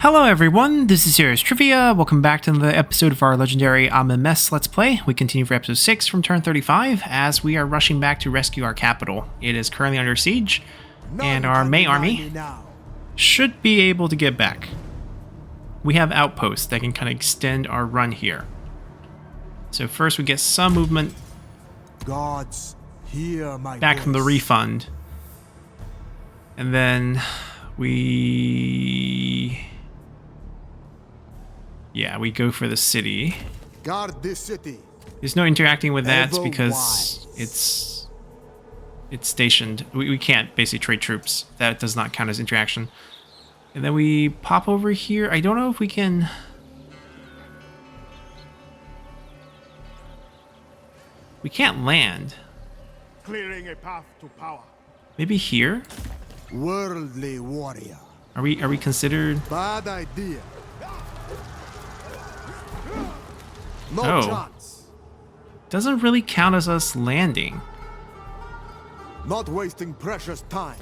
Hello everyone, this is Serious Trivia. Welcome back to another episode of our legendary Amenmesse Let's Play. We continue for episode 6 from turn 35 as we are rushing back to rescue our capital. It is currently under siege, and our May army should be able to get back. We have outposts that can kind of extend our run here. So first we get some movement back from the refund. And then we go for the city. Guard this city. There's no interacting with that because it's stationed. We can't basically trade troops. That does not count as interaction. And then we pop over here. I don't know if we can... We can't land. Clearing a path to power. Maybe here? Worldly warrior. Are we considered? Bad idea. No chance. Doesn't really count as us landing. Not wasting precious time.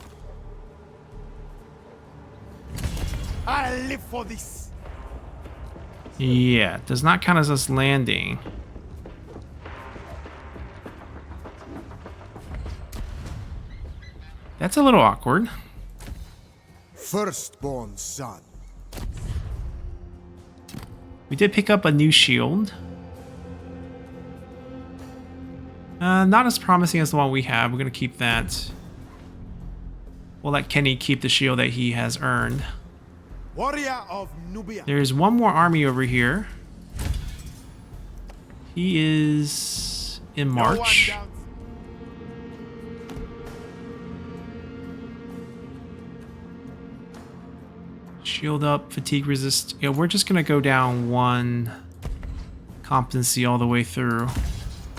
I live for this. Yeah, does not count as us landing. That's a little awkward. Firstborn son. We did pick up a new shield. Not as promising as the one we have. We're going to keep that. We'll let Kenny keep the shield that he has earned. Warrior of Nubia. There's one more army over here. He is in march. Shield up, fatigue resist. Yeah, we're just gonna go down one competency all the way through.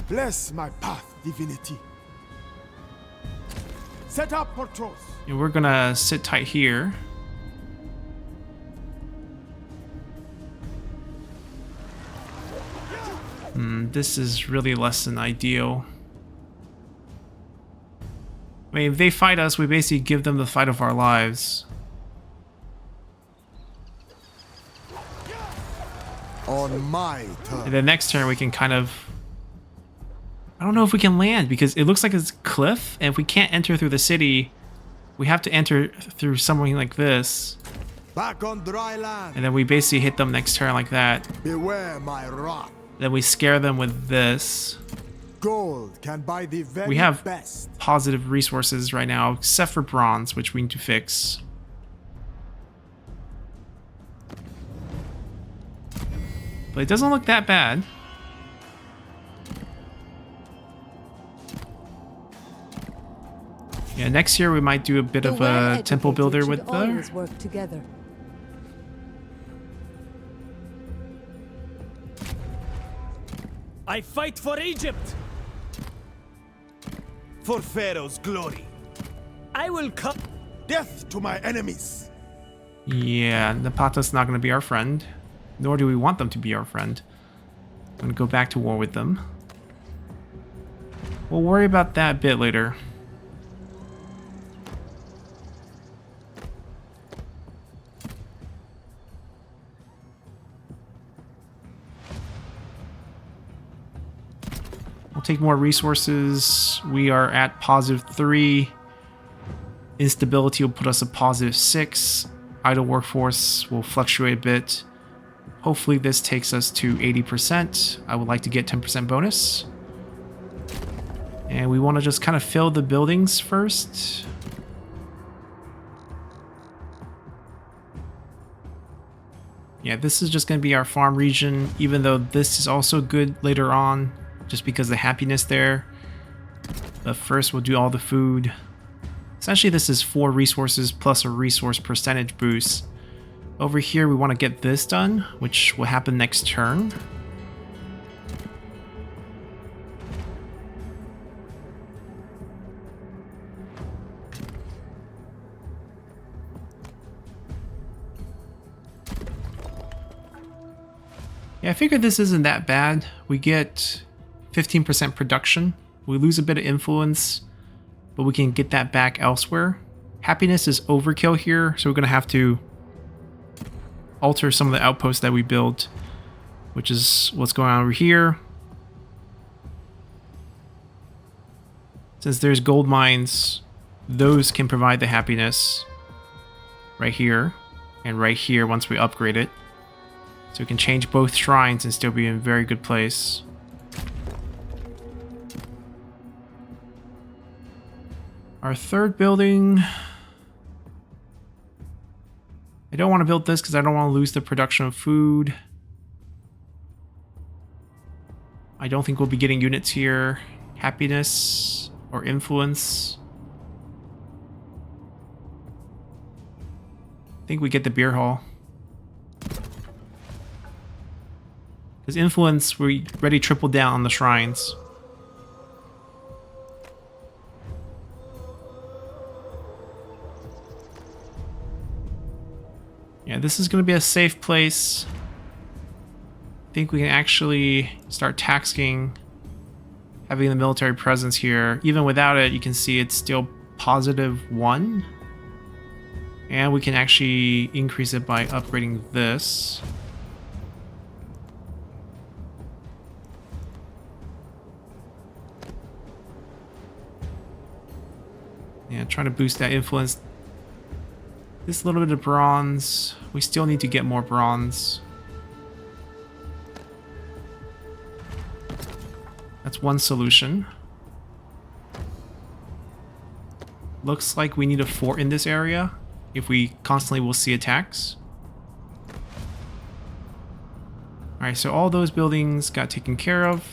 Bless my path, divinity. Set up patrols. And we're gonna sit tight here. This is really less than ideal. I mean, if they fight us, we basically give them the fight of our lives. On my turn. And then next turn we can kind of... I don't know if we can land because it looks like it's a cliff, and if we can't enter through the city, we have to enter through something like this. Back on dry land. And then we basically hit them next turn like that. Beware my wrath. Then we scare them with this. Gold can buy the very We have best. positive resources right now, except for bronze, which we need to fix. But it doesn't look that bad. Yeah, next year we might do a bit of a temple builder with the... work together. I fight for Egypt! For Pharaoh's glory. I will come. Death to my enemies. Yeah, Napata's not going to be our friend. Nor do we want them to be our friend. I'm going to go back to war with them. We'll worry about that a bit later. We'll take more resources. We are at +3. Instability will put us at +6. Idle workforce will fluctuate a bit. Hopefully this takes us to 80%. I would like to get 10% bonus. And we want to just kind of fill the buildings first. Yeah, this is just going to be our farm region, even though this is also good later on, just because of the happiness there. But first we'll do all the food. Essentially this is 4 resources plus a resource percentage boost. Over here we want to get this done, which will happen next turn. Yeah, I figured this isn't that bad. We get 15% production. We lose a bit of influence, but we can get that back elsewhere. Happiness is overkill here, so we're going to have to alter some of the outposts that we built, which is what's going on over here. Since there's gold mines, those can provide the happiness right here and right here once we upgrade it. So we can change both shrines and still be in a very good place. Our third building... I don't want to build this because I don't want to lose the production of food. I don't think we'll be getting units here. Happiness or influence. I think we get the beer hall. Because influence, we already tripled down on the shrines. Yeah, this is going to be a safe place. I think we can actually start taxing having the military presence here. Even without it, you can see it's still +1. And we can actually increase it by upgrading this. Yeah, trying to boost that influence. This little bit of bronze. We still need to get more bronze. That's one solution. Looks like we need a fort in this area if we constantly will see attacks. Alright, so all those buildings got taken care of.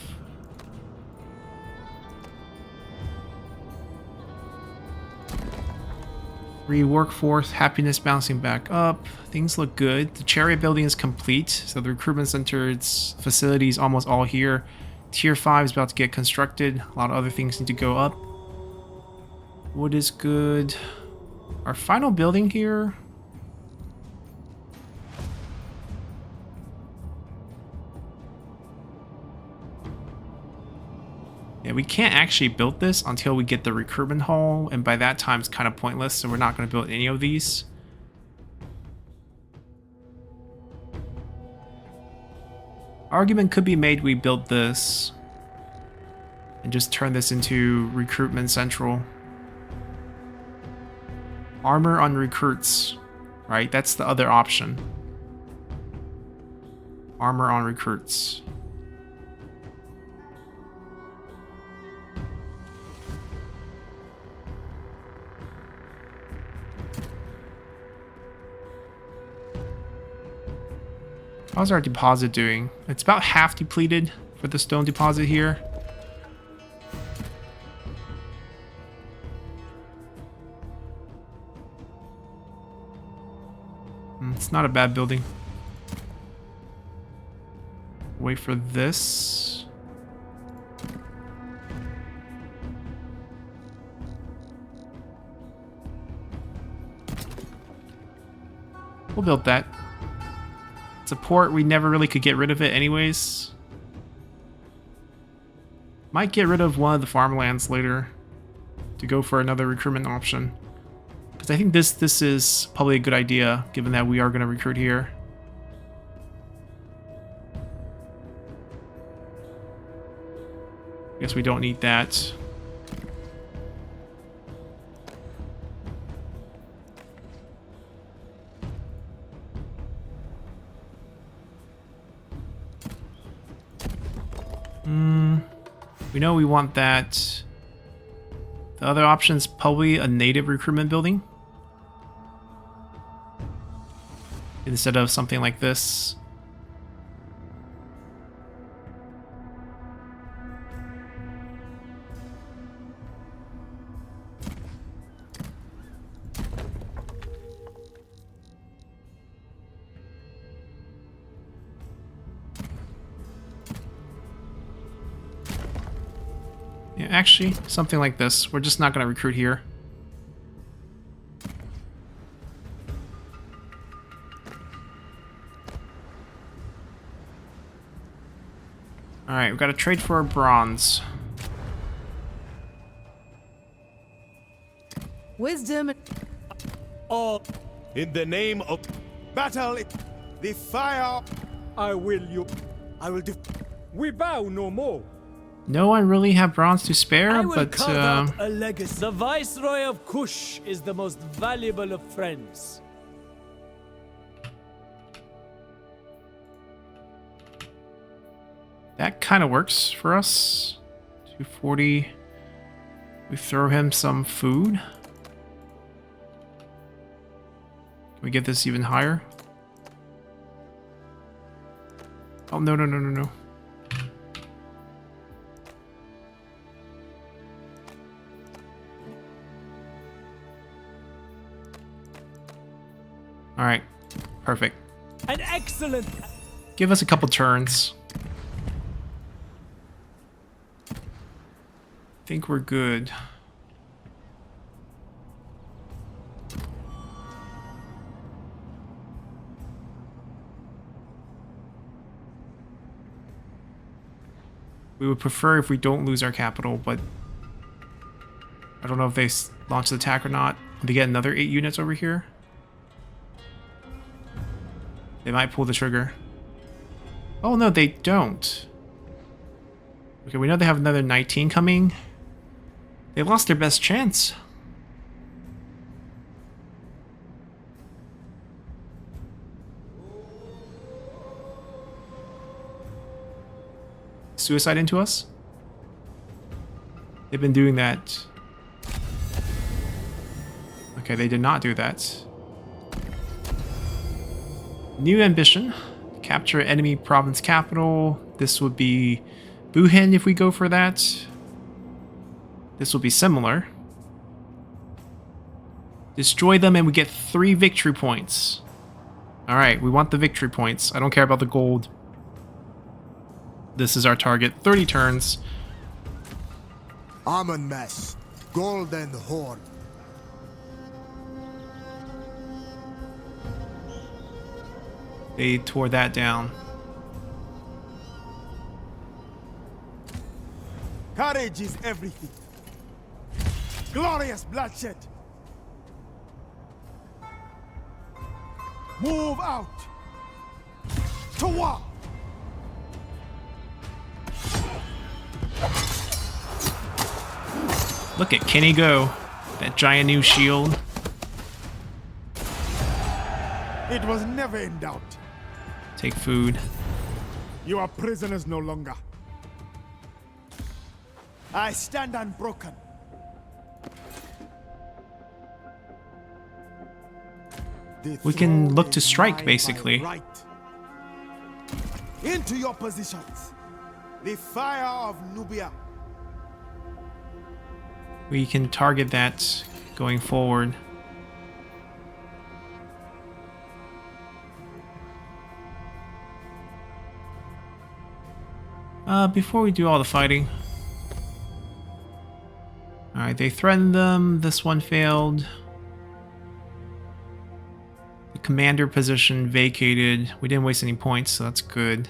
Workforce, happiness bouncing back up. Things look good. The chariot building is complete, so the recruitment center's facilities almost all here. Tier 5 is about to get constructed. A lot of other things need to go up. Wood is good. Our final building here. Yeah, we can't actually build this until we get the recruitment hall, and by that time it's kind of pointless, so we're not going to build any of these. Argument could be made we build this and just turn this into recruitment central. Armor on recruits, right? That's the other option. Armor on recruits. How's our deposit doing? It's about half depleted for the stone deposit here. It's not a bad building. Wait for this. We'll build that. Support, we never really could get rid of it anyways. Might get rid of one of the farmlands later to go for another recruitment option. Because I think this is probably a good idea, given that we are going to recruit here. Guess we don't need that. We know we want that. The other option is probably a native recruitment building instead of something like this. Yeah, actually, something like this. We're just not going to recruit here. Alright, we've got to trade for bronze. Wisdom. All in the name of battle. The fire. I will you. I will do. We bow no more. No, I really have bronze to spare, I will but carve out a legacy. The Viceroy of Kush is the most valuable of friends. that kind of works for us. 240. We throw him some food. Can we get this even higher? Oh, no, no, no, no, no. All right, perfect. An excellent. Give us a couple turns. I think we're good. We would prefer if we don't lose our capital, but I don't know if they launch the attack or not. They get another 8 units over here. They might pull the trigger. Oh no, they don't. Okay, we know they have another 19 coming. They lost their best chance. Suicide into us? They've been doing that. Okay, they did not do that. New ambition. Capture enemy province capital. This would be Buhen if we go for that. This will be similar. Destroy them and we get 3 victory points. Alright, we want the victory points. I don't care about the gold. This is our target. 30 turns. Amenmesse. Golden Horn. They tore that down. Courage is everything. Glorious bloodshed. Move out. To war. Look at Kenny go. That giant new shield. It was never in doubt. Take food. You are prisoners no longer. I stand unbroken. We can look to strike, basically. Right. Into your positions. The fire of Nubia. We can target that going forward. Before we do all the fighting. Alright, they threatened them. This one failed. The commander position vacated. We didn't waste any points, so that's good.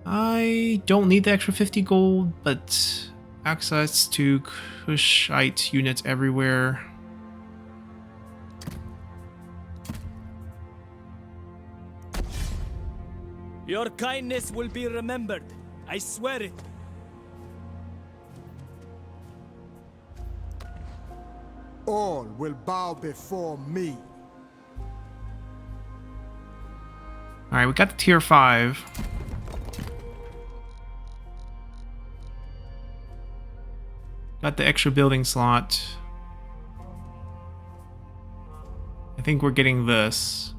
I don't need the extra 50 gold, but access to Kushite units everywhere. Your kindness will be remembered. I swear it. All will bow before me. Alright, we got the tier 5. Got the extra building slot. I think we're getting this.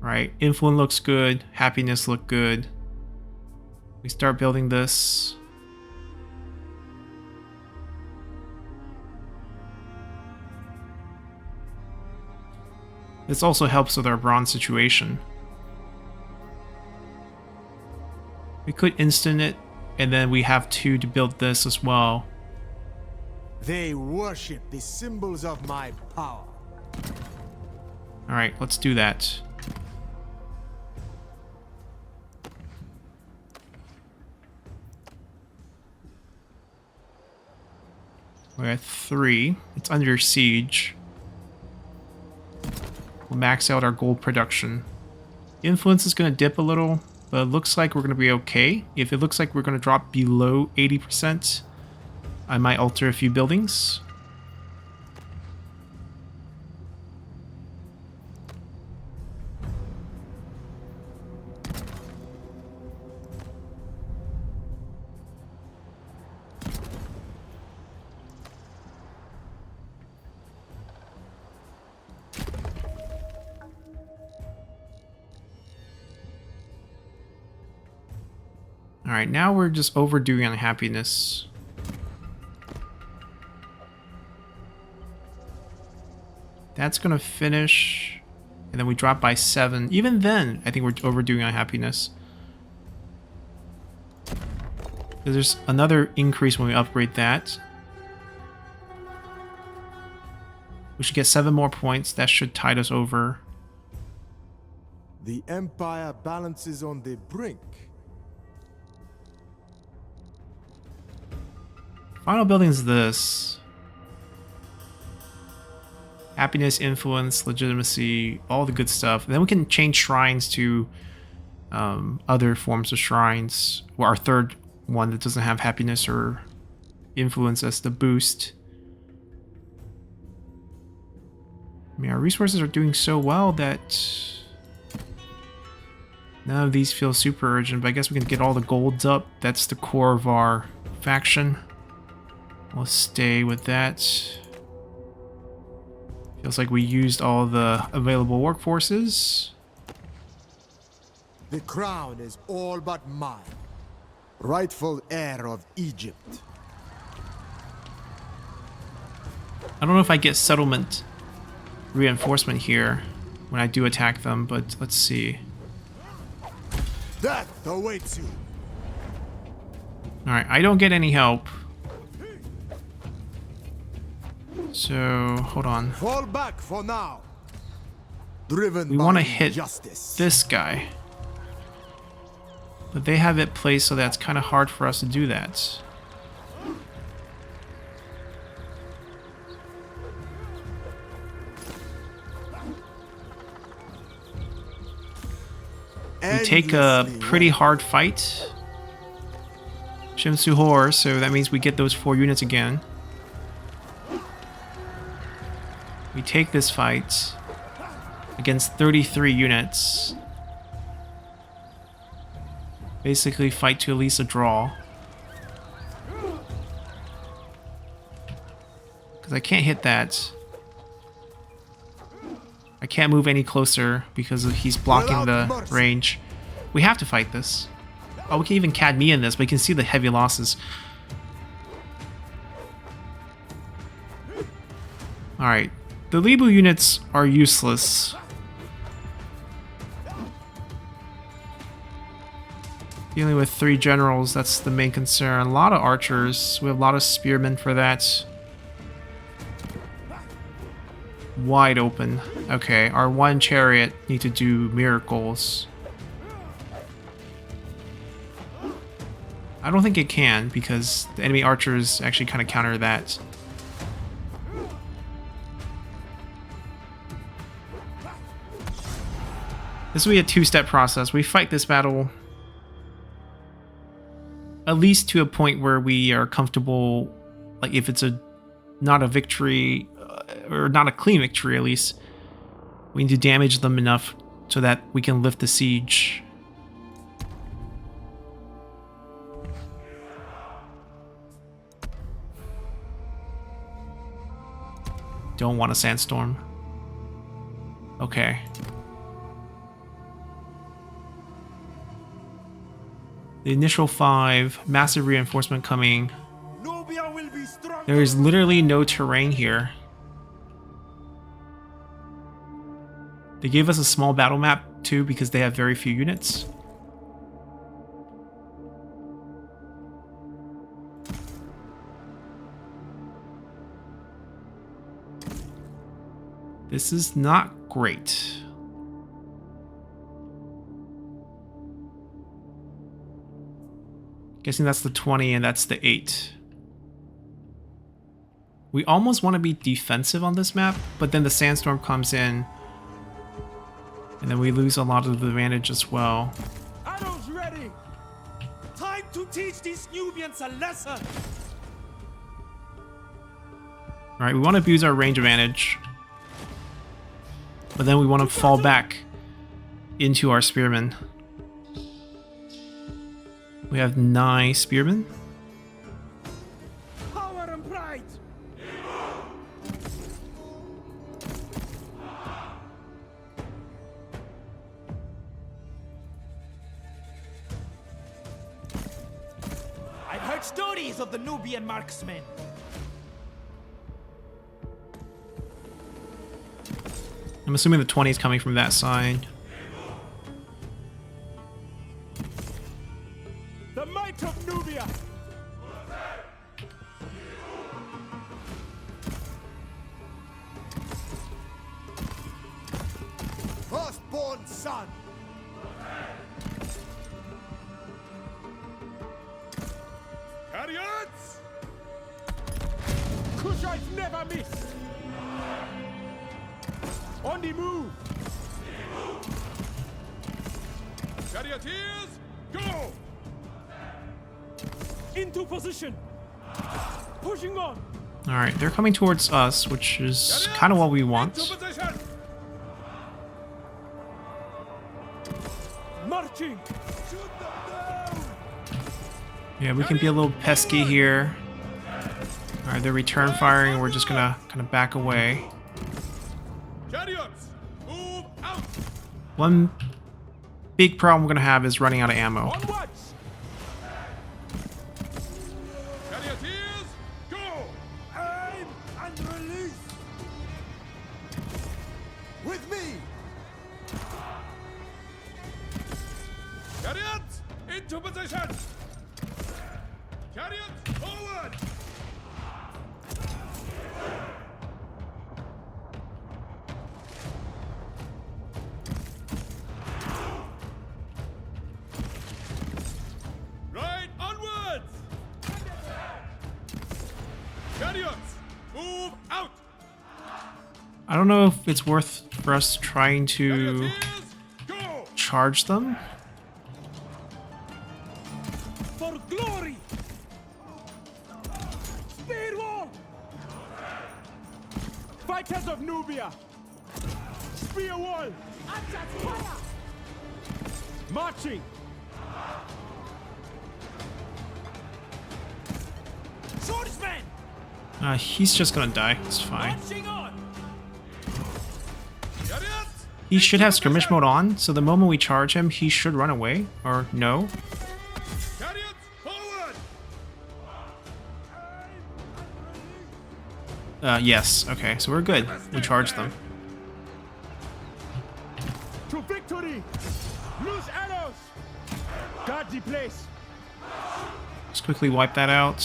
Right, influence looks good, happiness look good. We start building this. This also helps with our bronze situation. We could instant it, and then we have 2 to build this as well. They worship the symbols of my power. Alright, let's do that. We're at 3. It's under siege. We'll max out our gold production. Influence is going to dip a little, but it looks like we're going to be okay. If it looks like we're going to drop below 80%, I might alter a few buildings. Alright, now we're just overdoing unhappiness. That's gonna finish, and then we drop by 7. Even then, I think we're overdoing unhappiness. There's another increase when we upgrade that. We should get 7 more points. That should tide us over. The Empire balances on the brink. Final building is this. Happiness, influence, legitimacy, all the good stuff. And then we can change shrines to other forms of shrines. Well, our third one that doesn't have happiness or influence as the boost. I mean, our resources are doing so well that none of these feel super urgent, but I guess we can get all the golds up. That's the core of our faction. We'll stay with that. Feels like we used all the available workforces. The crown is all but mine. Rightful heir of Egypt. I don't know if I get settlement reinforcement here when I do attack them, but let's see. Death awaits you. Alright, I don't get any help. So, hold on. Fall back for now. Driven We by want to hit justice. this guy. But they have it placed so that's kind of hard for us to do that. We take a pretty hard fight. Shimsuhor, so that means we get those 4 units again. We take this fight against 33 units. Basically fight to at least a draw. Because I can't hit that. I can't move any closer because he's blocking the range. We have to fight this. Oh, we can even CAD me in this, but you can see the heavy losses. Alright. The Libu units are useless. Dealing with 3 generals, that's the main concern. A lot of archers. We have a lot of spearmen for that. Wide open. Okay, our 1 chariot need to do miracles. I don't think it can, because the enemy archers actually kind of counter that. This will be a 2-step process. We fight this battle at least to a point where we are comfortable, like if it's not a victory, or not a clean victory at least, we need to damage them enough so that we can lift the siege. Don't want a sandstorm. Okay. The initial 5, massive reinforcement coming. Nubia will be strong. There is literally no terrain here. They gave us a small battle map too because they have very few units. This is not great. Guessing that's the 20 and that's the 8. We almost want to be defensive on this map, but then the sandstorm comes in, and then we lose a lot of the advantage as well. Arrows ready. Time to teach these Nubians a lesson. Alright, we want to abuse our range advantage, but then we want to fall back into our spearmen. We have 9 spearmen. Power and pride. I've heard stories of the Nubian marksmen. I'm assuming the 20 is coming from that side. The might of Nubia. Firstborn son. Chariots! Kushites never miss. On the move. Charioteers, go! Into position. Pushing on. Alright, they're coming towards us, which is kind of what we want. Into position. Marching. Shoot them down. Yeah, we can be a little pesky here. Alright, they're return firing. We're just gonna kind of back away. Chariots, move out. One big problem we're gonna have is running out of ammo. Onwards. Charioteers, go. Aim and release. With me. Chariots, into position. Chariots, forward. Right, onwards. Chariots, move out. I don't know if it's worth for us trying to Charioteers, go. charge them. For glory. Spear wall. Fighters of Nubia. Spear wall. Fire. Marching. Swordsman. He's just gonna die. It's fine. Marching on. Chariots. He should have skirmish mode on, so the moment we charge him, he should run away. Or no. Chariots, forward. Yes. Okay, so we're good. We charged them. To victory. Loose arrows. Guard the place. Let's quickly wipe that out.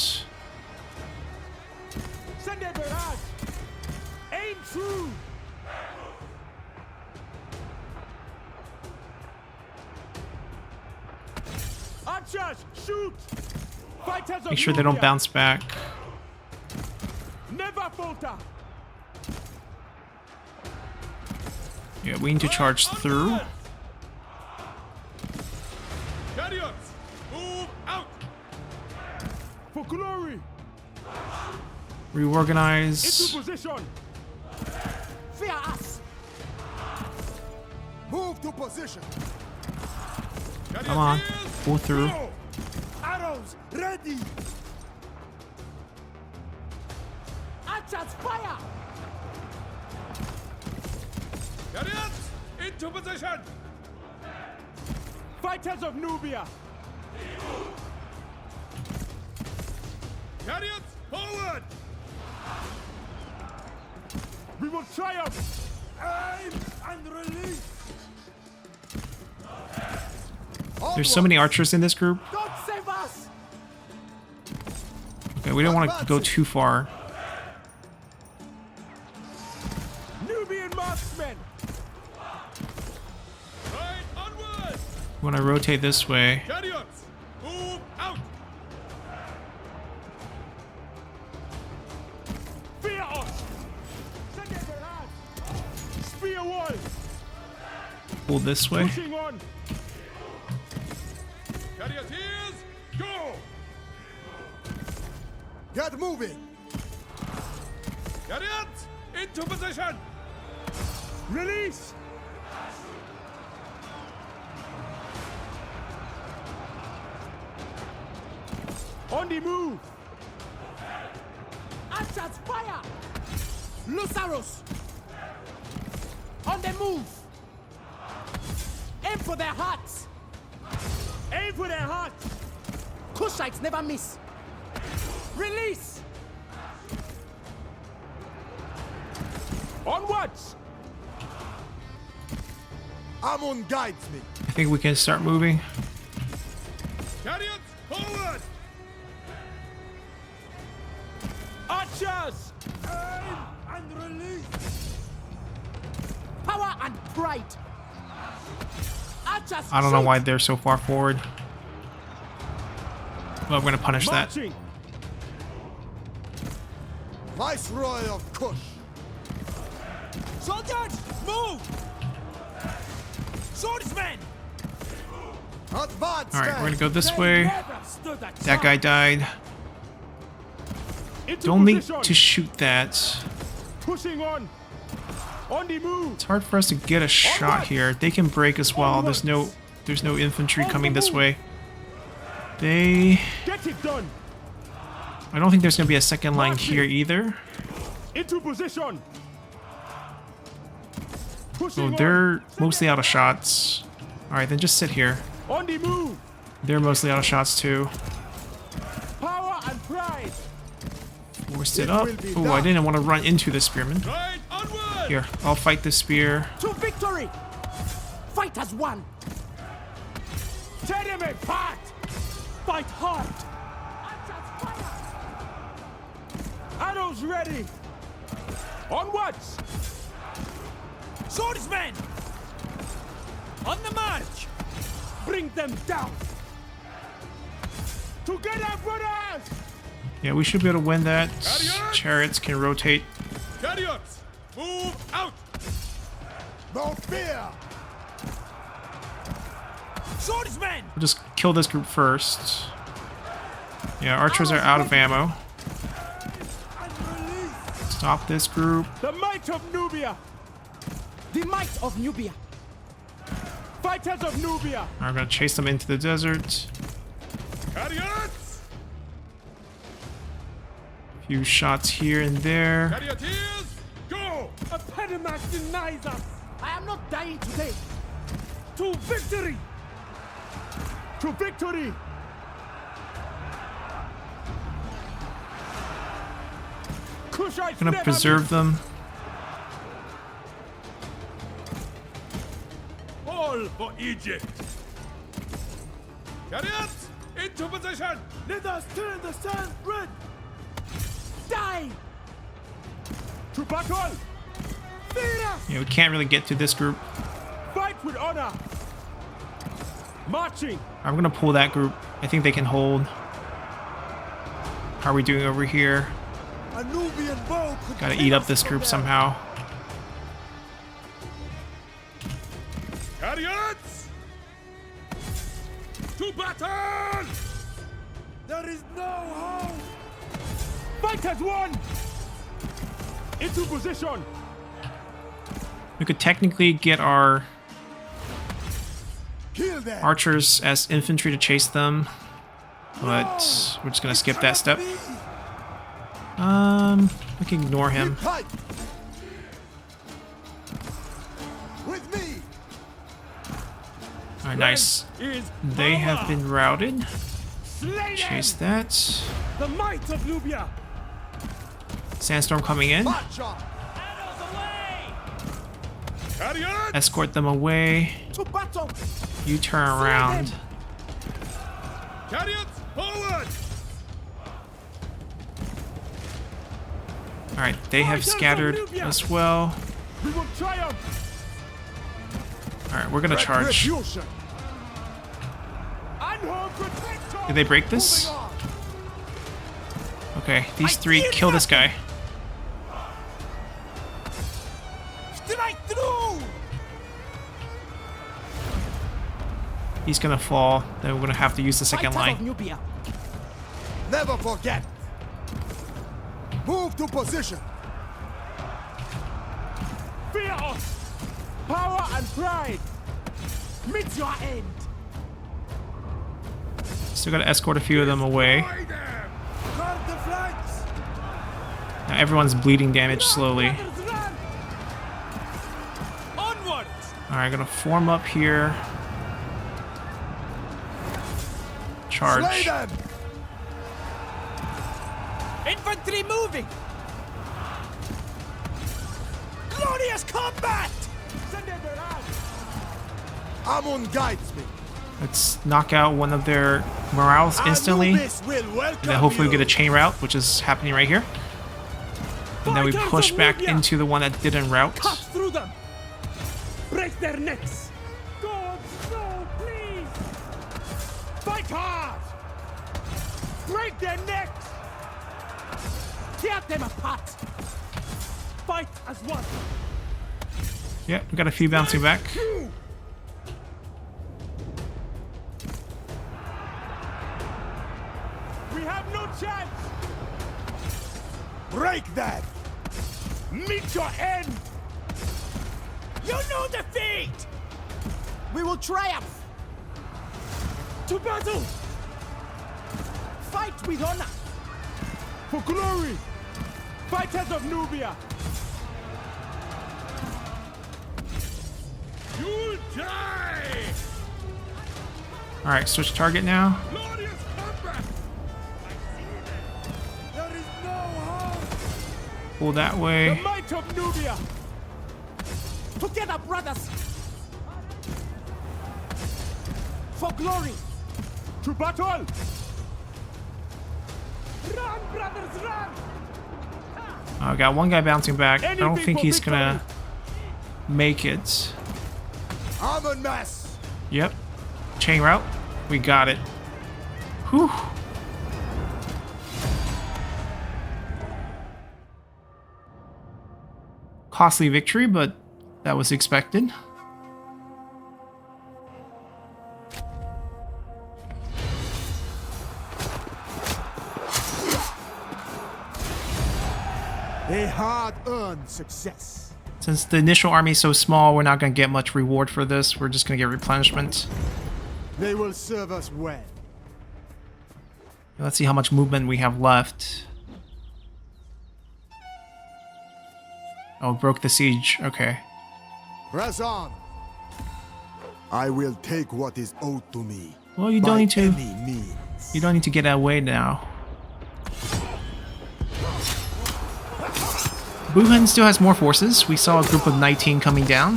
Send a barrage. Aim true. Archers, shoot. Fighters of Make sure they don't Nubia, bounce back. never falter. Yeah, we need to charge through. Chariots, move out. For glory. Reorganize. Into position. Fear us. Move to position. Come on, pull through. Go. Arrows ready. Archers, fire. Chariots, into position. Fighters of Nubia. Chariots, forward. We will triumph. Aim and release. There's so many archers in this group. God save us. Okay, we don't want to go too far. Nubian marksmen. Right, onward. We want to rotate this way. Chariots, move out. pull this way. Pushing on. Charioteers, go! Get moving! Chariots, into position! Release! On the move! Archers, fire! Lusaros! On the move! Aim for their hearts! Aim for their hearts! Kushites never miss! Release! Onwards! Amun guides me. I think we can start moving. Chariots, forward! Archers! Aim and release! Power and pride! Archers, I don't know shoot! why they're so far forward. Well, we're gonna punish that. Marching! Viceroy of Kush. Soldiers, move! Swordsmen! Advance! Alright, we're gonna go this They way. never stood a That guy chance. died. Into Don't need position! to shoot that. Pushing on! On the move! It's hard for us to get a shot here. They can break as well. There's no infantry coming this way. They... Get it done! I don't think there's gonna be a second line here either. Into position! Oh, Pushing they're mostly out of shots. Alright, then just sit here. on the move! They're mostly out of shots too. Power and pride! Forced it up. Oh, I didn't want to run into the spearman. Right onward! Here, I'll fight the spear. To victory! Fight as one! Tear them apart! Fight hard! Arrows ready! Onwards! Swordsmen! On the march! Bring them down! Together, brothers! Yeah, we should be able to win that. Chariots can rotate. Chariots, move out! No fear! Swordsmen! We'll just kill this group first. Yeah, archers are out of ammo. Stop this group. The might of Nubia! The might of Nubia! Fighters of Nubia! I'm gonna chase them into the desert. Chariots! Few shots here and there. Charioteers, go! A Amenmesse denies us! I am not dying today! To victory! To victory! Kushites Gonna never preserve them. miss. All for Egypt! Chariots, into position! Let us turn the sand red! Die! To battle! Fear us! Yeah, we can't really get to this group. Fight with honor! Marching! I'm gonna pull that group. I think they can hold. How are we doing over here? A Nubian bow could Gotta kill eat up us this from group there. somehow. Chariots! To battle! There is no hope! Fight as one! Into position! We could technically get our Kill them! archers as infantry to chase them, but we're just gonna skip that step. We can ignore him. Tight! With me! Alright, nice. Is They have power. been routed. Slay Chase them! that. The might of Nubia! Sandstorm coming in. March on! Chariots! Escort them away. To battle! You turn around. Chariots, forward! Alright, they have scattered as well. We will triumph! Alright, we're gonna charge. Retribution! Unhook protector! Did they break this? Moving on! Okay, these three kill this guy. Strike through! He's gonna fall. Then we're gonna have to use the second Fighters of line. Nubia. Never forget. Move to position. Fear us. Power and pride. Meet your end. Still gotta escort a few of them away. Destroy them! Guard the flanks. Now everyone's bleeding damage slowly. Brothers, run. Onwards. Alright, gonna form up here. Slay Charge. them. Infantry moving. Glorious combat. Amun guides me. Let's knock out one of their morales instantly. Anubis will And welcome then hopefully we you. get a chain route, which is happening right here. And then we Fighters push of back Nubia. into the one that didn't route. Cut through them. Break their necks. God, no, please. Fight hard. Break their necks. Tear them apart. Fight as one. Yeah, we got a few bouncing back. We have no chance. Break that. Meet your end. You know defeat. We will triumph. To battle. Fight with honor. For glory. Fighters of Nubia. You'll die! Alright, switch target now. Glorious combat! There is no hope. Pull that The way. might of Nubia. Together, brothers. For glory. To battle. Run, brothers, run. I got one guy bouncing back. I don't Anything think for he's gonna victory. make it. Amenmesse. Yep. Chain route. We got it. Whew. Costly victory, but that was expected. A hard-earned success. Since the initial army is so small, we're not going to get much reward for this. We're just going to get replenishment. They will serve us well. Let's see how much movement we have left. Oh, broke the siege. Okay. Press on. I will take what is owed to me. Well, you by don't need to. any means. You don't need to get away now. Buhan still has more forces. We saw a group of 19 coming down.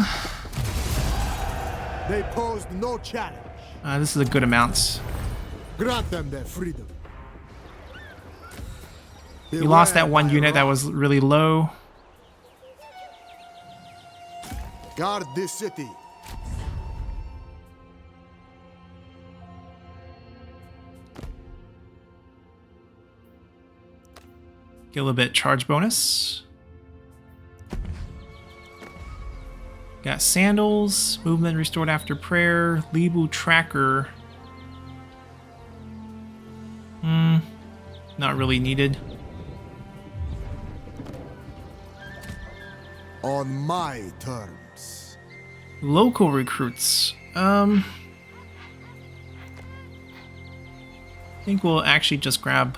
They posed no challenge. This is a good amount. Grant them their freedom. We lost that one unit that was really low. Guard this city. Get a little bit charge bonus. Got sandals, movement restored after prayer, Libu tracker. Not really needed. On my terms. Local recruits. I think we'll actually just grab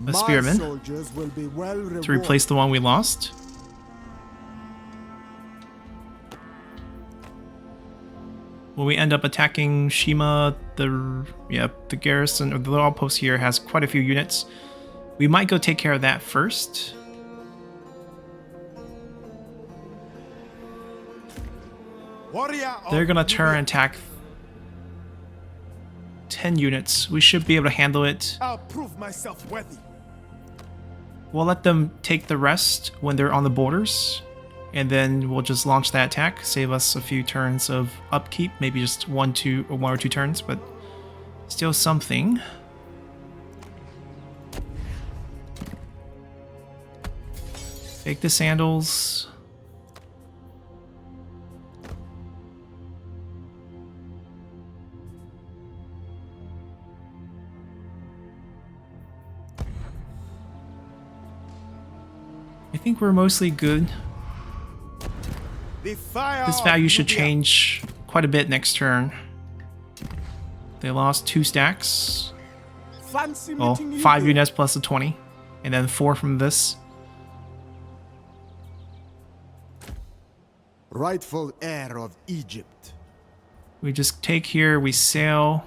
a spearman soldiers will be well rewarded. to replace the one we lost. When we end up attacking Shima, the garrison or the outpost here has quite a few units. We might go take care of that first. Warrior of They're gonna turn Nubia. and attack 10 units. We should be able to handle it. I'll prove myself worthy. We'll let them take the rest when they're on the borders, and then we'll just launch that attack. Save us a few turns of upkeep, maybe just one or two turns, but still something. Take the sandals. think we're mostly good. The fire This of value should Nubia. change quite a bit next turn. They lost 2 stacks. Fancy Well, meeting you 5 there. units plus the 20. And then 4 from this. Rightful heir of Egypt. We just take here, we sail.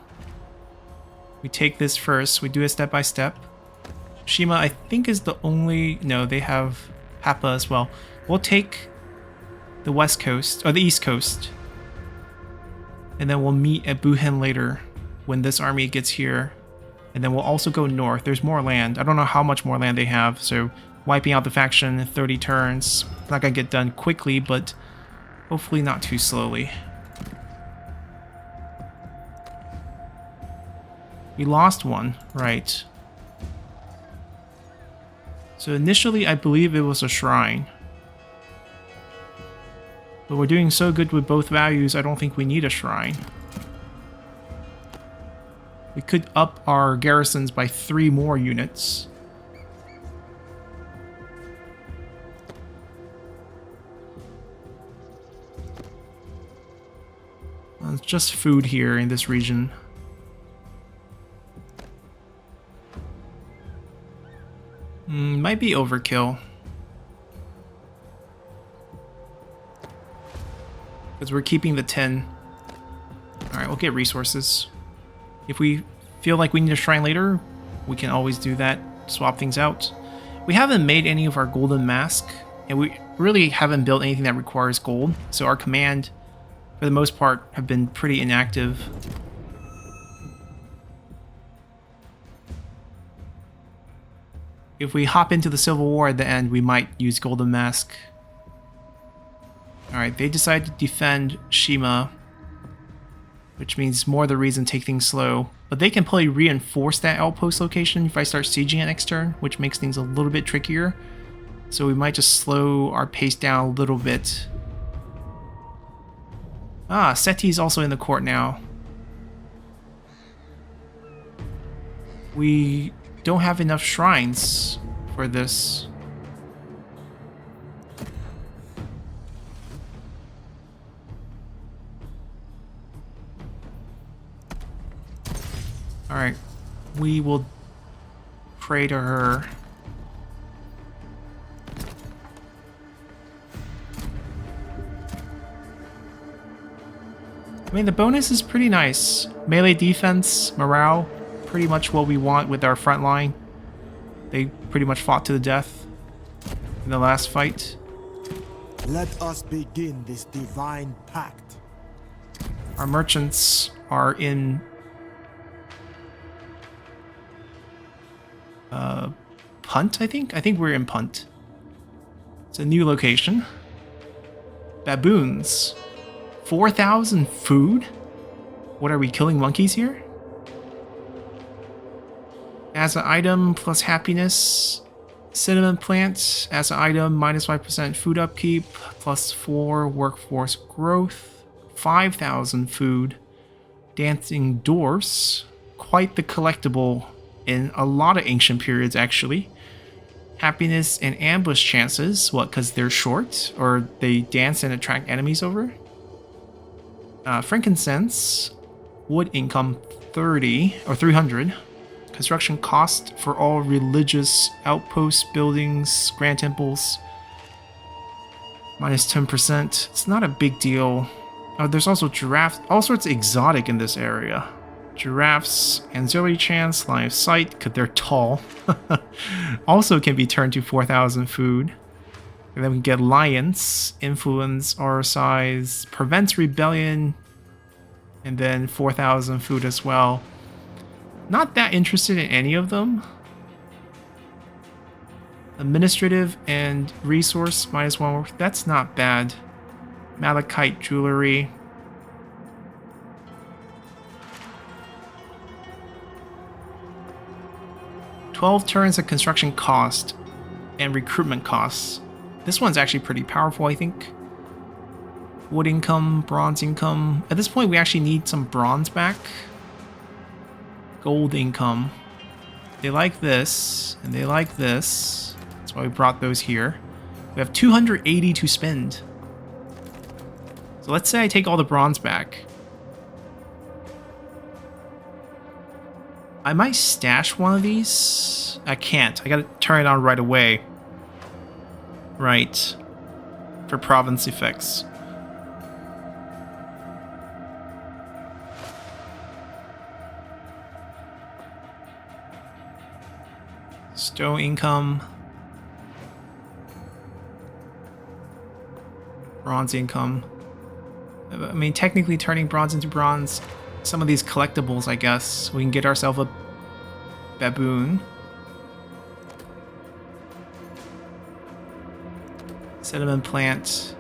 We take this first. We do it step by step. Shima, I think, is the only... No, they have Hapa as well. We'll take the west coast, or the east coast. And then we'll meet at Buhen later when this army gets here. And then we'll also go north. There's more land. I don't know how much more land they have, so wiping out the faction in 30 turns. Not gonna get done quickly, but hopefully not too slowly. We lost one, right. So initially I believe it was a shrine. But we're doing so good with both values, I don't think we need a shrine. We could up our garrisons by 3 more units. It's just food here in this region. Might be overkill. Because we're keeping the 10. Alright, we'll get resources. If we feel like we need a shrine later, we can always do that. Swap things out. We haven't made any of our golden mask. And we really haven't built anything that requires gold. So our command, for the most part, have been pretty inactive. If we hop into the Civil War at the end, we might use Golden Mask. Alright, they decide to defend Shima, which means more the reason to take things slow. But they can probably reinforce that outpost location if I start sieging it next turn, which makes things a little bit trickier. So we might just slow our pace down a little bit. Ah, Seti's also in the court now. We don't have enough shrines for this. Alright, we will pray to her. I mean, the bonus is pretty nice. Melee defense, morale, pretty much what we want with our front line. They pretty much fought to the death in the last fight. Let us begin this divine pact. Our merchants are in Punt, I think? I think we're in Punt. It's a new location. Baboons. 4,000 food? What are we, killing monkeys here? As an item, plus happiness. Cinnamon plant. As an item, minus 5% food upkeep. Plus 4 workforce growth. 5,000 food. Dancing dwarfs. Quite the collectible in a lot of ancient periods, actually. Happiness and ambush chances. What, because they're short? Or they dance and attract enemies over? Frankincense. Wood income 30 or 300. Construction cost for all religious outposts, buildings, grand temples. Minus 10%. It's not a big deal. There's also giraffe. All sorts of exotic in this area. Giraffes, ancillary chance, line of sight, because they're tall. Also can be turned to 4,000 food. And then we get lions, influence, aura size, prevents rebellion, and then 4,000 food as well. Not that interested in any of them. Administrative and resource, minus 1. That's not bad. Malachite jewelry. $12 turns of construction cost and recruitment costs. This one's actually pretty powerful, I think. Wood income, bronze income. At this point, we actually need some bronze back. Gold income. They like this, and they like this. That's why we brought those here. We have 280 to spend. So let's say I take all the bronze back. I might stash one of these. I can't. I gotta turn it on right away. Right. For province effects. Stowe income. Bronze income. I mean, technically turning bronze into bronze. Some of these collectibles, I guess. We can get ourselves a baboon. Cinnamon plant.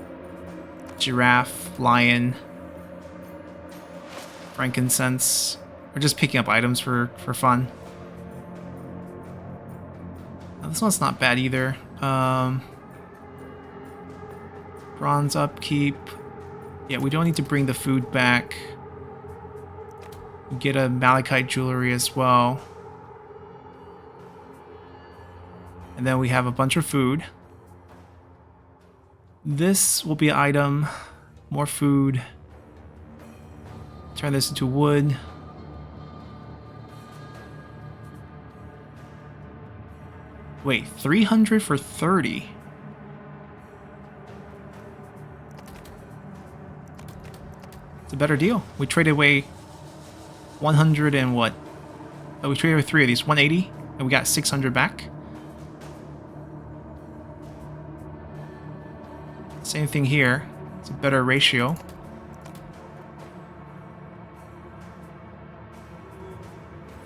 Giraffe. Lion. Frankincense. We're just picking up items for fun. Now, this one's not bad either. Bronze upkeep. Yeah, we don't need to bring the food back. Get a malachite jewelry as well. And then we have a bunch of food. This will be an item. More food. Turn this into wood. Wait, 300 for 30. It's a better deal. We traded away 100 and what? Oh, we traded away 3 of these. 180, and we got 600 back. Same thing here. It's a better ratio.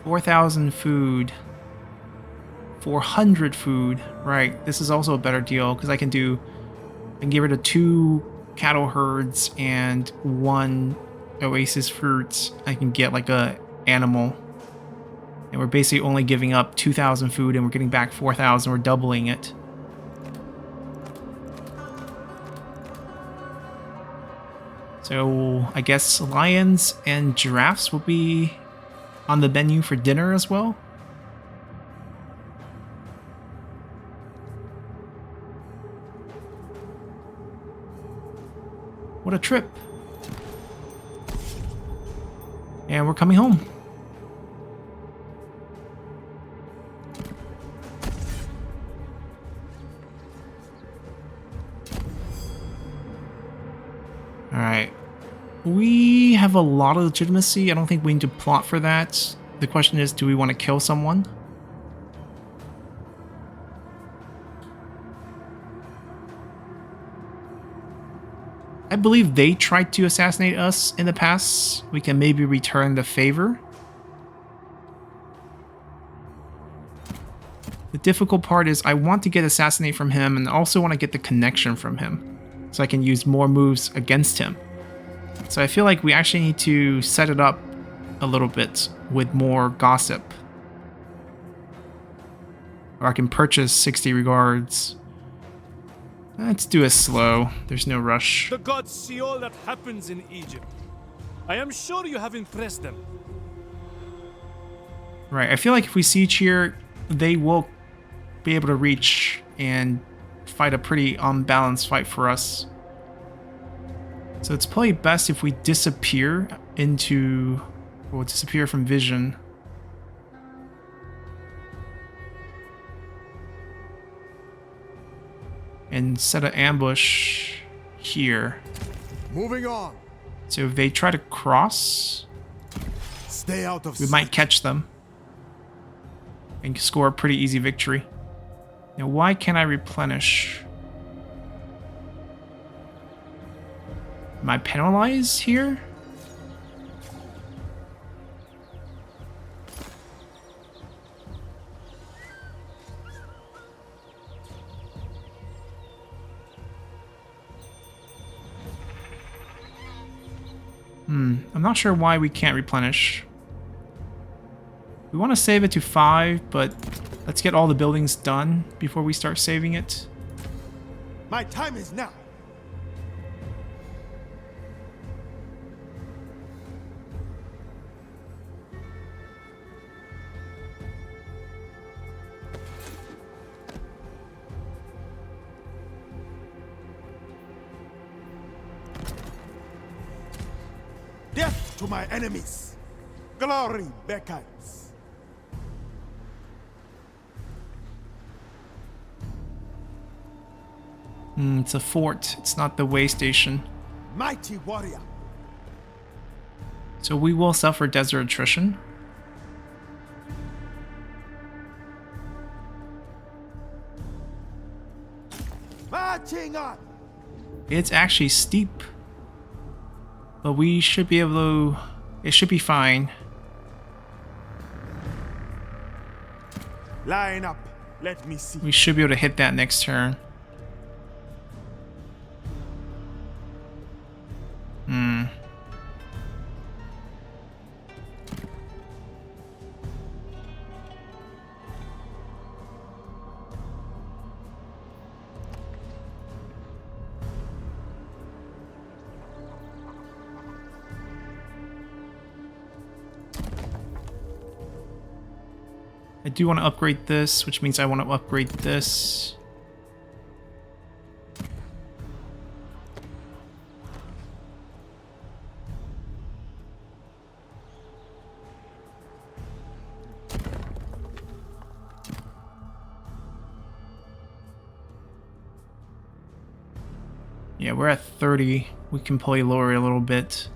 $4,000 food. 400 food. Right. This is also a better deal because I can get rid of 2 cattle herds and 1 oasis fruits. I can get like a animal. And we're basically only giving up 2,000 food and we're getting back 4,000. We're doubling it. So I guess lions and giraffes will be on the menu for dinner as well. What a trip. And we're coming home. Alright. We have a lot of legitimacy. I don't think we need to plot for that. The question is, do we want to kill someone? I believe they tried to assassinate us in the past. We can maybe return the favor. The difficult part is I want to get assassinate from him and also want to get the connection from him so I can use more moves against him. So I feel like we actually need to set it up a little bit with more gossip. Or I can purchase 60 regards. Let's do it slow. There's no rush. The gods see all that happens in Egypt. I am sure you have impressed them. Right, I feel like if we siege here, they will be able to reach and fight a pretty unbalanced fight for us. So it's probably best if we disappear disappear from vision. And set an ambush here. Moving on. So if they try to cross, Stay out of we might catch them and score a pretty easy victory. Now, why can't I replenish? Am I penalized here? I'm not sure why we can't replenish. We want to save it to 5, but let's get all the buildings done before we start saving it. My time is now. to my enemies. Glory beckons. It's a fort. It's not the way station. Mighty warrior. So we will suffer desert attrition. Marching on. It's actually steep. But we should be able to... It should be fine. Line up. Let me see. We should be able to hit that next turn. I do want to upgrade this, which means I want to upgrade this. Yeah, we're at 30. We can probably lower it a little bit.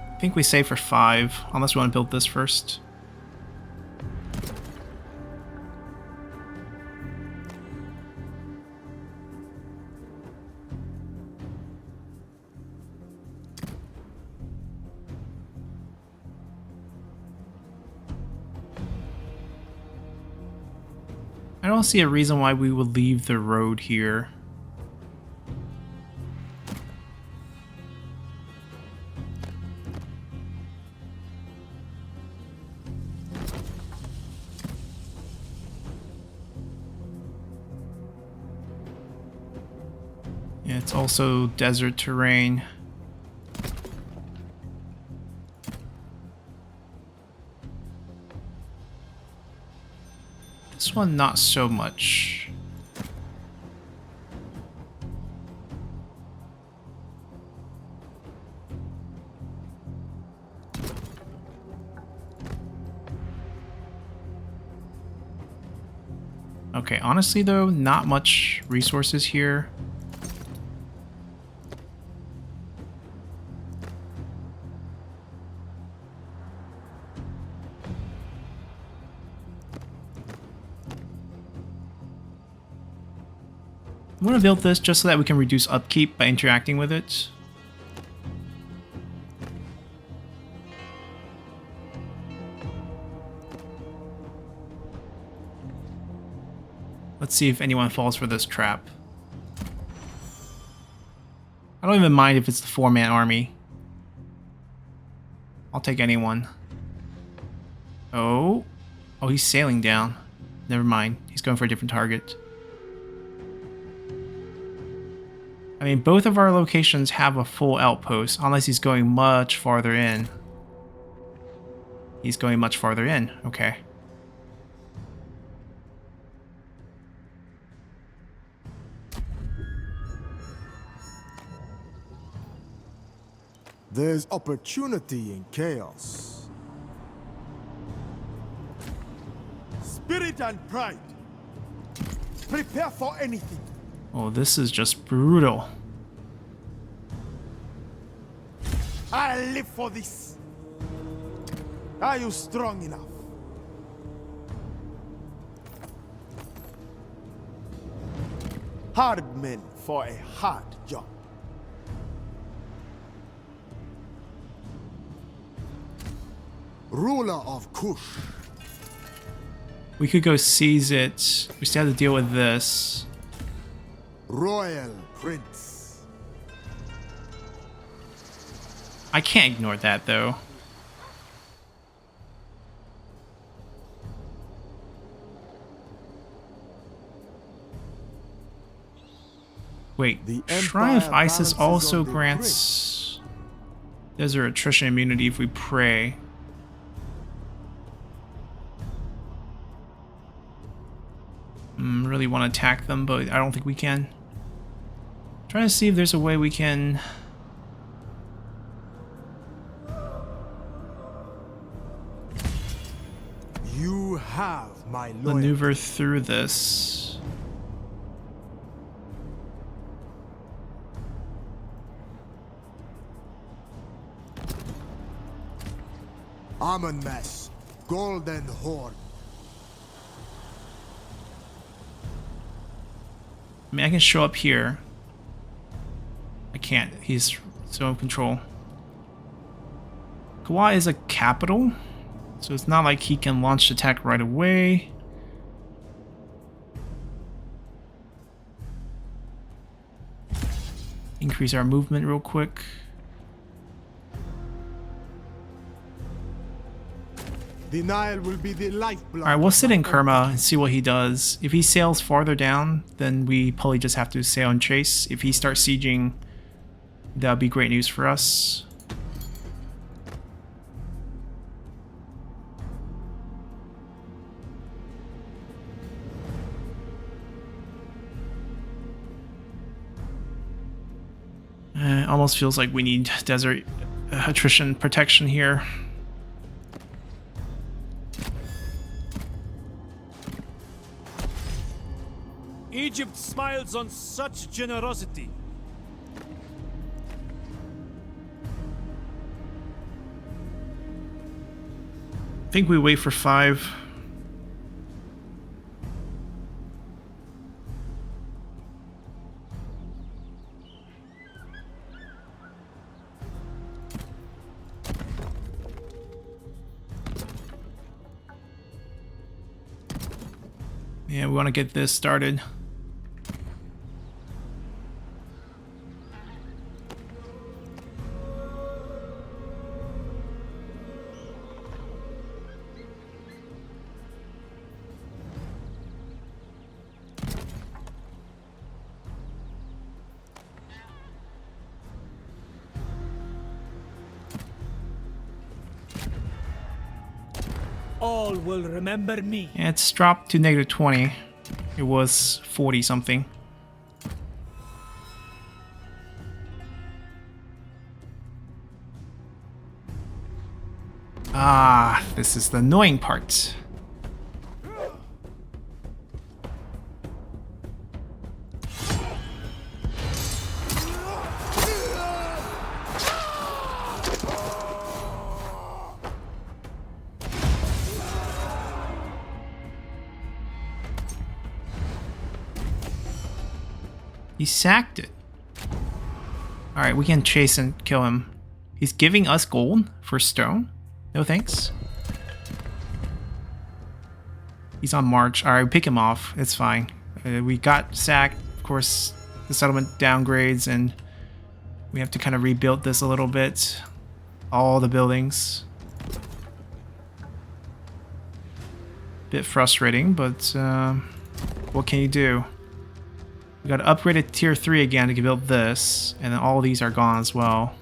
I think we save for 5, unless we want to build this first. I don't see a reason why we would leave the road here. Yeah, it's also desert terrain. This one, not so much. Okay, honestly though, not much resources here. I'm going to build this just so that we can reduce upkeep by interacting with it. Let's see if anyone falls for this trap. I don't even mind if it's the 4-man army. I'll take anyone. Oh, he's sailing down. Never mind. He's going for a different target. I mean, both of our locations have a full outpost, unless he's going much farther in. He's going much farther in. Okay. There's opportunity in chaos. Spirit and pride. Prepare for anything. Oh, this is just brutal. I live for this. Are you strong enough? Hard men for a hard job. Ruler of Kush. We could go seize it. We still have to deal with this. Royal Prince. I can't ignore that, though. Wait, The Shrine of Empire Isis balances also on the grants desert attrition immunity if we pray. Really want to attack them, but I don't think we can. Trying to see if there's a way we can You have my loyalty. maneuver through this. Amenmesse, Golden Horde. I mean, I can show up here. I can't. He's so in control. Kawa is a capital, so it's not like he can launch the attack right away. Increase our movement real quick. The Nile will be the lifeblood. Alright, we'll sit in Kerma and see what he does. If he sails farther down, then we probably just have to sail and chase. If he starts sieging, that would be great news for us. It almost feels like we need desert attrition protection here. Egypt smiles on such generosity. I think we wait for 5. Yeah, we want to get this started. All will remember me. Yeah, it's dropped to -20. It was 40 something. Ah, this is the annoying part. He sacked it. Alright, we can chase and kill him. He's giving us gold for stone? No thanks. He's on march. Alright, pick him off. It's fine. We got sacked. Of course, the settlement downgrades and we have to kind of rebuild this a little bit. All the buildings. Bit frustrating, but what can you do? We got to upgrade it to tier 3 again to build this, and then all these are gone as well.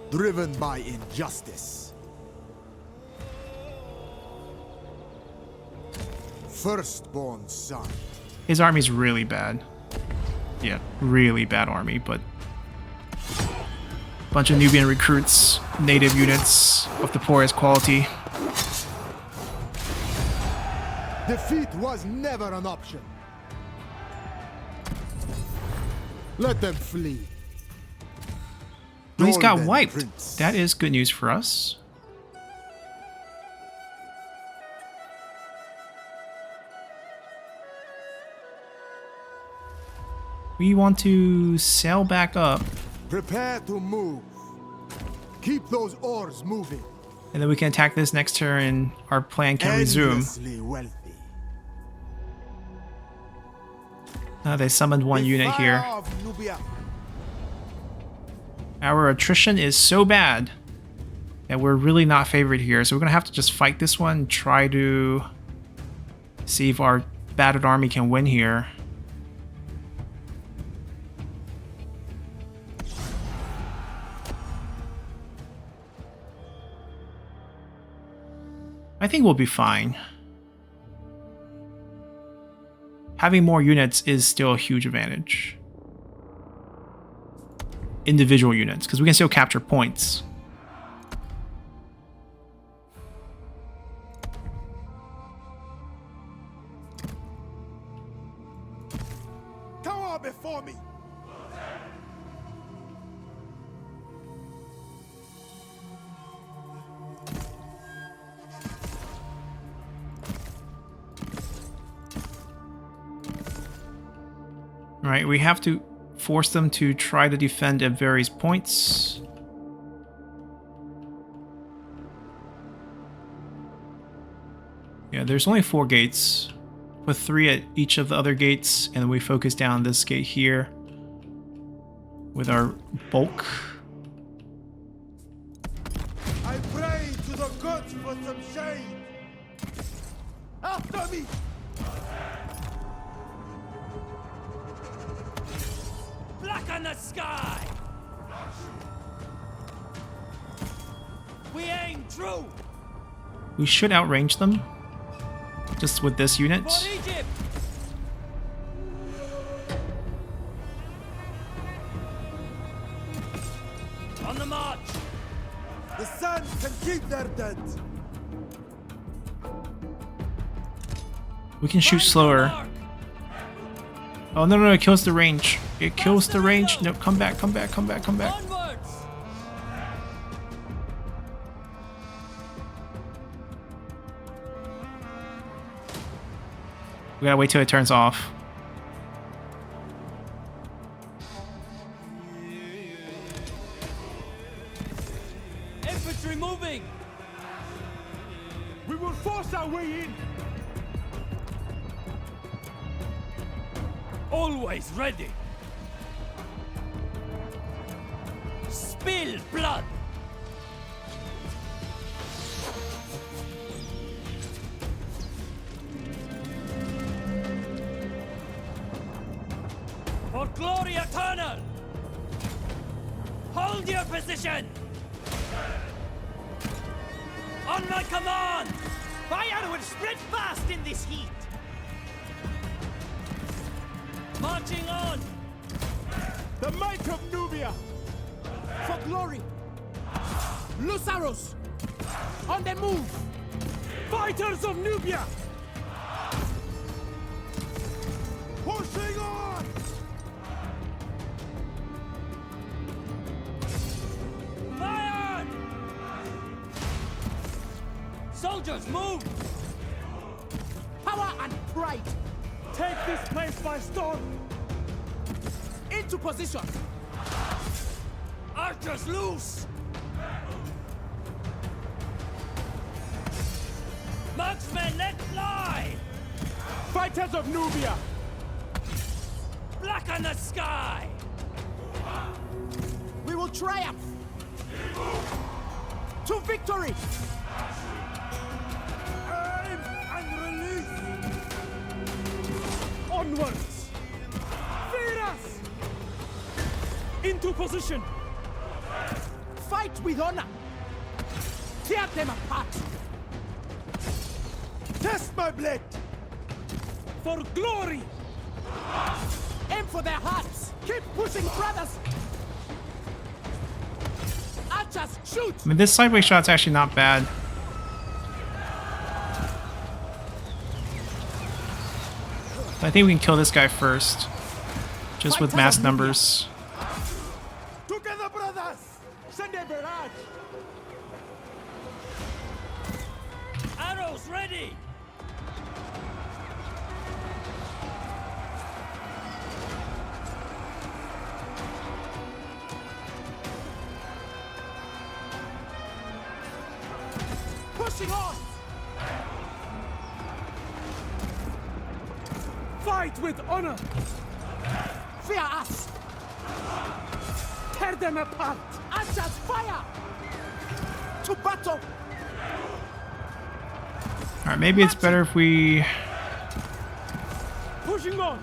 Driven by injustice. Firstborn son. His army's really bad. Yeah, really bad army, but bunch of Nubian recruits, native units of the poorest quality. Defeat was never an option. Let them flee. He's got Golden wiped. Prince. That is good news for us. We want to sail back up, Prepare to move. Keep those oars moving. and then we can attack this next turn, and our plan can resume. Endlessly wealthy. They summoned one The unit here. fire of Nubia. Our attrition is so bad that we're really not favored here. So we're going to have to just fight this one, try to see if our battered army can win here. I think we'll be fine. Having more units is still a huge advantage. Individual units, because we can still capture points. Cower before me. Right, we have to force them to try to defend at various points. Yeah, there's only 4 gates. Put 3 at each of the other gates, and we focus down this gate here with our bulk. I pray to the gods for some shade. After me. Blacken the sky! We aim true! We should outrange them, just with this unit. For Egypt! On the march! The sun can keep their dead. We can shoot slower. Oh, no, no, it kills the range. It kills the range. No, come back, come back, come back, come back. Onwards! We gotta wait till it turns off. Infantry moving! We will force our way in. Always ready! Spill blood! For glory eternal! Hold your position! On my command! Fire will spread fast in this heat! Marching on! The might of Nubia. For glory! Loose arrows! On the move! Fighters of Nubia. Pushing on. Fire! Soldiers, move! Power and pride! Take this place by storm. Into position! Archers loose! Marksmen, let fly! Fighters of Nubia. Blacken the sky! We will triumph! To victory! Aim and release. Onwards. Feed us. Into position. Fight with honor! Tear them apart! Test my blade. For glory. Aim for their hearts! Keep pushing, brothers! Archers, shoot! I mean, this sideways shot's actually not bad. I think we can kill this guy first, just with mass numbers. Together, brothers. Send a barrage. Arrows ready! Pushing on. Fight with honor. Fear us! Tear them apart! Archers, fire! To battle! Alright, maybe it's better if we Pushing on!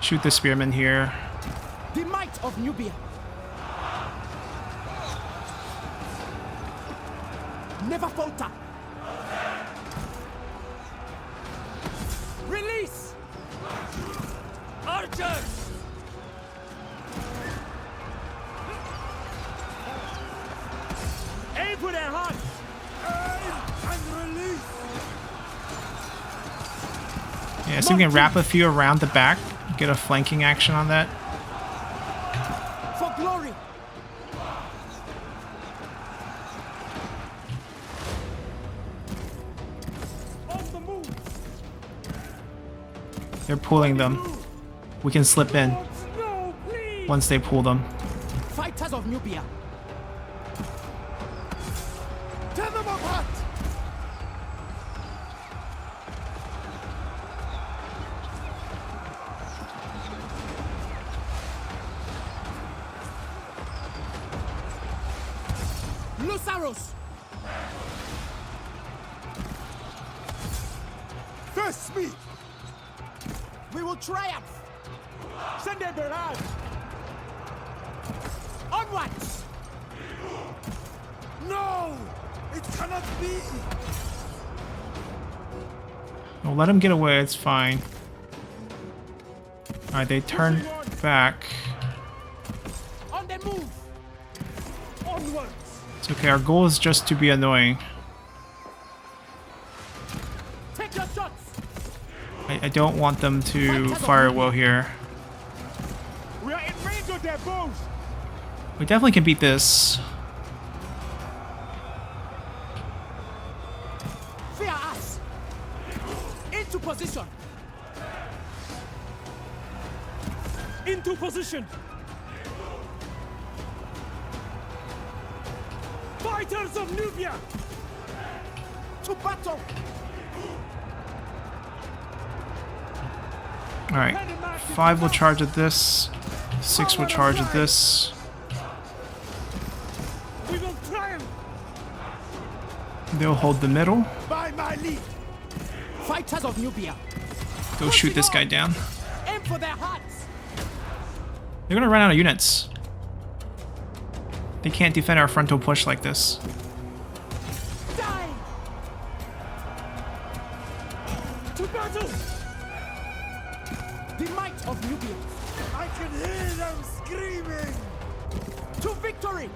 shoot the spearmen here. The might of Nubia. Never falter. Release! Archers! Aim for their hearts! Aim and release! Yeah, so we can wrap a few around the back, get a flanking action on that. For glory! On the move! They're pulling them. We can slip in No, please! once they pull them. Fighters of Nubia. Tear them apart! Loose arrows! Face me! We will triumph! Send a barrage! Onwards! No! It cannot be! We'll let them get away, it's fine. Alright, they turn back. On the move! Onwards! It's okay, our goal is just to be annoying. Take your shots! I don't want them to fire well here. We are in range of their bows! We definitely can beat this. Fear us! Into position! Into position! Fighters of Nubia! To battle! Alright, 5 will charge at this, 6 will charge at this. We will triumph! They'll hold the middle. By my lead! Fighters of Nubia! Go shoot this guy down. Aim for their hearts! They're gonna run out of units. They can't defend our frontal push like this. Die! To battle! The might of Nubia! I can hear them screaming! To victory!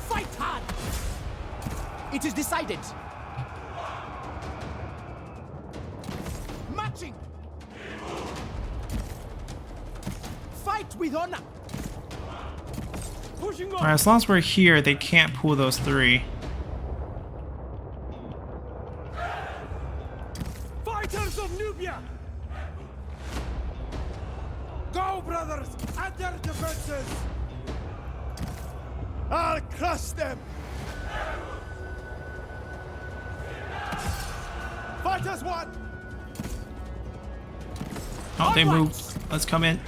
Fight hard! It is decided! Marching! Fight with honor! Pushing on! Alright, as long as we're here, they can't pull those 3. Fighters of Nubia! Go, brothers! At their defenses! I'll crush them! Fighters won! Oh, they moved. Let's come in.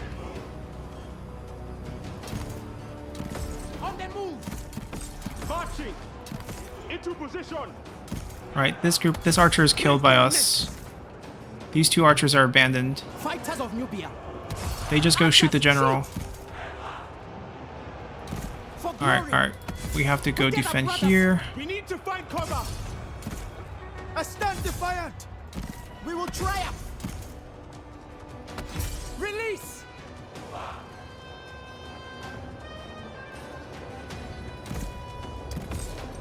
On the move! Marching! Into position! Alright, this archer is killed by us. These 2 archers are abandoned. Fighters of Nubia! They just go shoot the general. For glory! Alright. We have to go defend here. We need to find cover! I stand defiant! We will triumph! Release!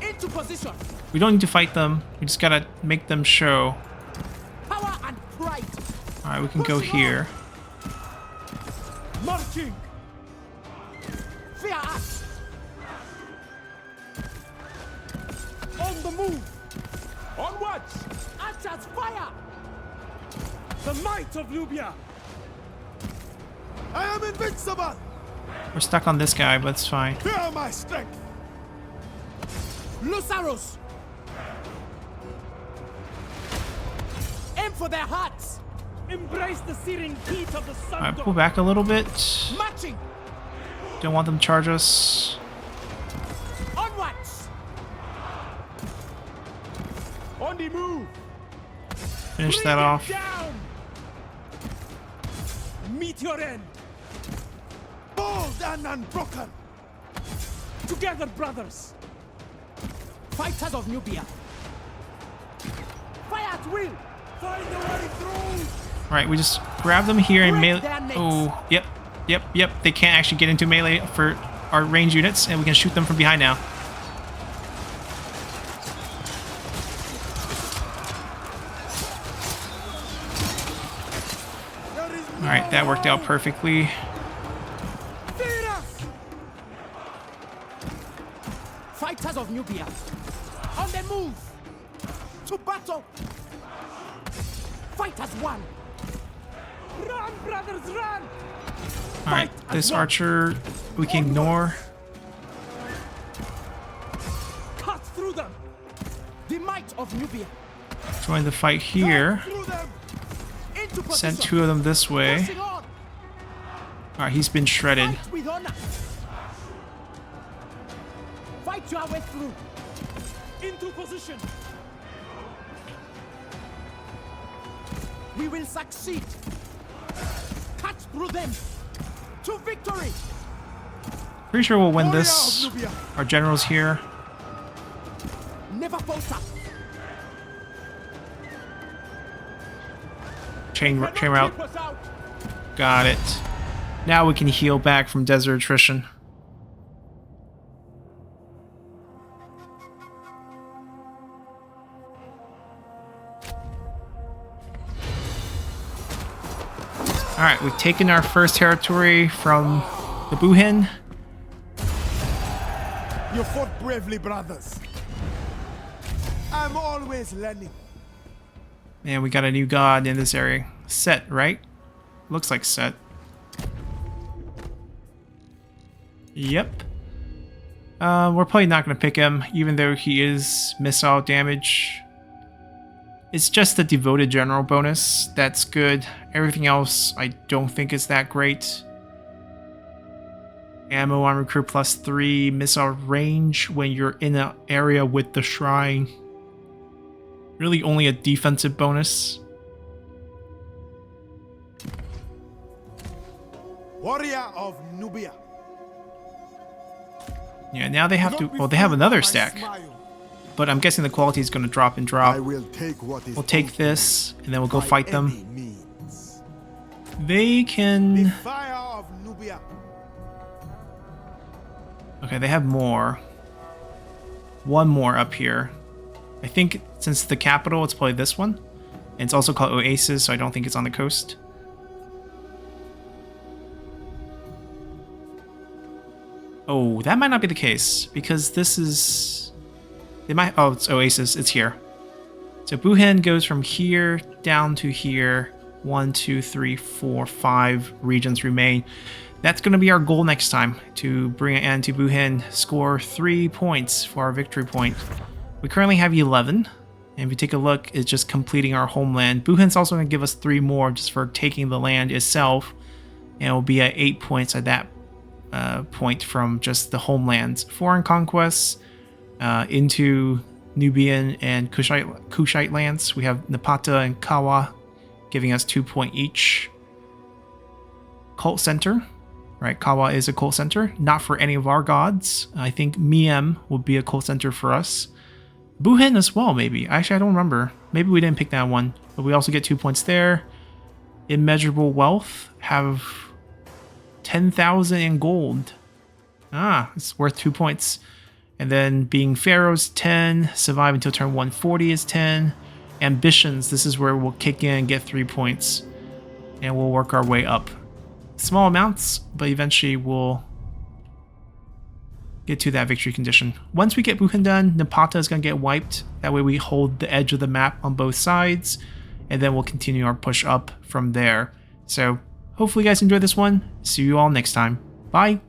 Into position! We don't need to fight them. We just gotta make them show. Power and pride! Alright, we can go here. Marching! Fear us! On the move! Onwards! Archers, fire! The might of Nubia! I am invincible! We're stuck on this guy, but it's fine. Fear my strength! Loose arrows! Aim for their hearts! Embrace the searing heat of the sun. Alright, pull back a little bit. Marching. Don't want them to charge us. Onwards. On the move. Finish Bring that it off. down. Meet your end. Bold and unbroken. Together, brothers. Fighters of Nubia. Fire at will. Find the way through. Alright, we just grab them here and Break melee. their necks. Oh, yep. They can't actually get into melee for our range units, and we can shoot them from behind now. Alright, that worked out perfectly. Fear us. Fighters of Nubia. On the move. To battle. Fight as one. Run, brothers, run. Alright, Fight as this one. archer we can ignore. Cut through them. The might of Nubia. Join the fight here. Through them. Into position. Sent 2 of them this way. Pushing on. Alright, he's been shredded. Fight with honor. Fight your way through. Into position. We will succeed. Cut through them. To victory. Pretty sure we'll win Warrior this. of Nubia. Our general's here. Never falter. Chain route. Keep us out. Got it. Now we can heal back from desert attrition. Alright, we've taken our first territory from the Buhin. You fought bravely, brothers. I'm always learning. And we got a new god in this area. Set, right? Looks like Set. Yep. We're probably not going to pick him, even though he is missile damage. It's just the devoted general bonus. That's good. Everything else I don't think is that great. Ammo on recruit +3, missile range when you're in an area with the shrine. Really only a defensive bonus. Warrior of Nubia. Yeah, now they have to... Well, they have another stack. But I'm guessing the quality is going to drop and drop. I will take what is We'll take this, and then we'll go by fight any them. means. They The can... fire of Nubia. Okay, they have more. One more up here. I think since the capital, it's probably this one. And it's also called Oasis, so I don't think it's on the coast. Oh, that might not be the case, because this is... They might... Oh, it's Oasis. It's here. So Buhin goes from here down to here. 1, 2, 3, 4, 5 regions remain. That's going to be our goal next time, to bring an end to Buhin, score 3 points for our victory point. We currently have 11, and if you take a look, it's just completing our homeland. Buhin's also going to give us 3 more just for taking the land itself, and it will be at 8 points at that point from just the homelands. Foreign conquests into Nubian and Kushite lands. We have Napata and Kawa giving us 2 points each. Cult center. Right, Kawa is a cult center. Not for any of our gods. I think Miem would be a cult center for us. Buhin as well, maybe. Actually, I don't remember. Maybe we didn't pick that one. But we also get 2 points there. Immeasurable wealth. Have 10,000 in gold. Ah, it's worth 2 points. And then being Pharaoh's 10. Survive until turn 140 is 10. Ambitions. This is where we'll kick in and get 3 points. And we'll work our way up. Small amounts, but eventually we'll get to that victory condition. Once we get Buhin done, Napata is going to get wiped. That way we hold the edge of the map on both sides, and then we'll continue our push up from there. So hopefully you guys enjoyed this one. See you all next time. Bye!